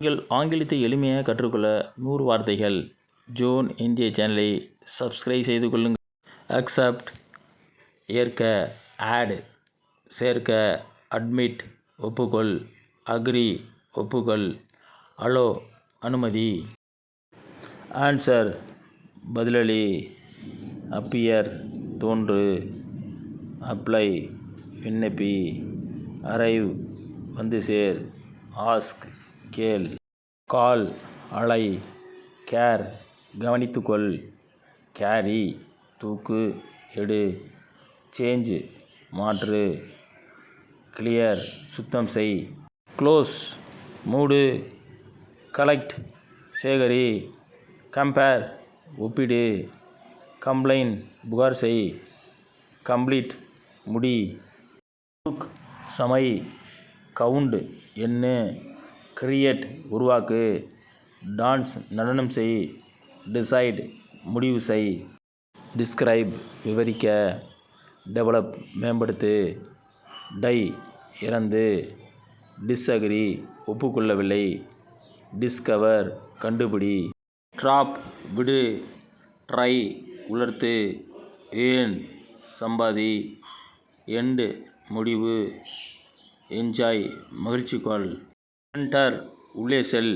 நீங்கள் ஆங்கிலத்தை எளிமையாக கற்றுக்கொள்ள 100 வார்த்தைகள் ஜோன் இந்திய சேனலை சப்ஸ்கிரைப் செய்து கொள்ளுங்கள். அக்செப்ட் ஏற்க, ஆட் சேர்க்க, அட்மிட் ஒப்புக்கொள், அக்ரி ஒப்புக்கொள், அலோ அனுமதி, ஆன்சர் பதிலளி, அப்பியர் தோன்று, அப்ளை விண்ணப்பி, அரைவ் வந்து சேர், ஆஸ்க் கேள், கால் அழை, கேர் கவனித்துக்கொள், கேரி தூக்கு எடு, சேஞ்ச் மாற்று, கிளியர் சுத்தம் செய், க்ளோஸ் மூடு, கலெக்ட் சேகரி, கம்பேர் ஒப்பிடு, கம்ப்ளைண்ட் புகார் செய், கம்ப்ளீட் முடி, குக் சமை, கவுண்ட் எண்ணு, கிரியேட் உருவாக்கு, டான்ஸ் நடனம் செய், டிசைட் முடிவு செய், டிஸ்கிரைப் விவரிக்க, டெவலப் மேம்படுத்து, டை இறந்து, டிஸ்அக்ரி ஒப்புக்கொள்ளவில்லை, டிஸ்கவர் கண்டுபிடி, ட்ராப் விடு, ட்ரை உலர்த்து, ஏர்ன் சம்பாதி, எண்ட் முடிவு, என்ஜாய் மகிழ்ச்சி கொள், என்டர் உள்ளே செல்,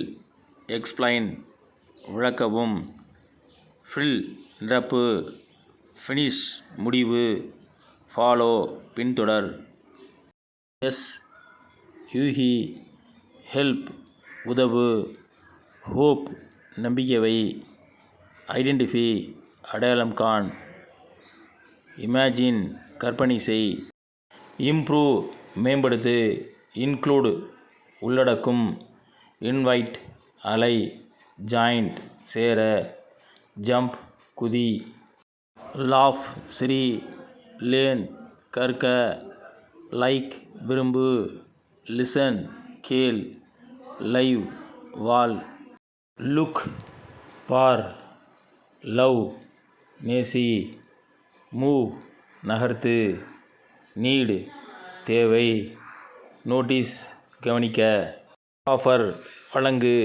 எக்ஸ்பிளைன் விளக்கவும், ஃபில் நிரப்பு, ஃபினிஷ் முடிவு, ஃபாலோ பின்தொடர், எஸ் யூகி ஹெல்ப் உதவு, ஹோப் நம்பிக்கை வை, ஐடென்டிஃபை அடையாளம் காண், இமேஜின் கற்பனை செய், இம்ப்ரூவ் மேம்படுத்து, இன்க்ளூட் உள்ளடக்கும், இன்வைட் அழை, ஜாயின் சேர, ஜம்ப் குதி, லாஃப் சிரி, லேர்ன் கற்க, லைக் விரும்பு, லிசன் கேள், லைவ் வாழ், லுக் பார், லவ் நேசி, மூவ் நகர்த்து, நீட் தேவை, நோட்டீஸ் கவனிக்க, ஆஃபர் வழங்கு,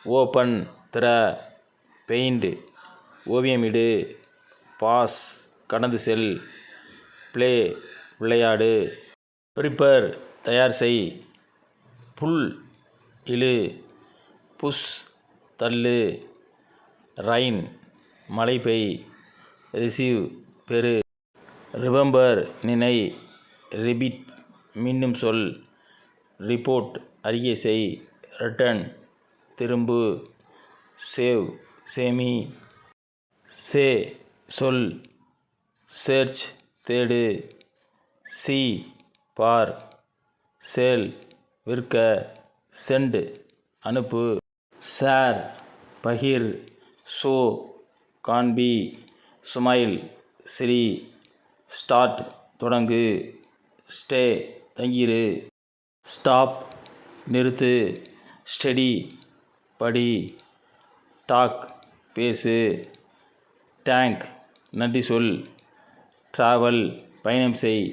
ஓப்பன் திற, பெயிண்ட் ஓவியமிடு, பாஸ் கடந்து செல், ப்ளே விளையாடு, ப்ரிப்பேர் தயார் செய், புல் இழு, புஷ் தள்ளு, ரைன் மழை பெய், ரிசீவ் பெறு, ரிமெம்பர் நினை, ரிப்பீட் மீண்டும் சொல், ரிப்போர்ட் அறிக்கை செய், ரிட்டர்ன் திரும்பு, சேவ் சேமி, சே சொல், சேர்ச் தேடு, சி பார், சேல் விற்க, சென்ட் அனுப்பு, ஷேர் பகிர், ஷோ காண்பி, ஸ்மைல் சிரி, ஸ்டார்ட் தொடங்கு, ஸ்டே தங்கியிரு, ஸ்டாப் நிறுத்து, ஸ்டடி படி, டாக் பேசு, டேங்க் நன்றி சொல், டிராவல் பயணம் செய்.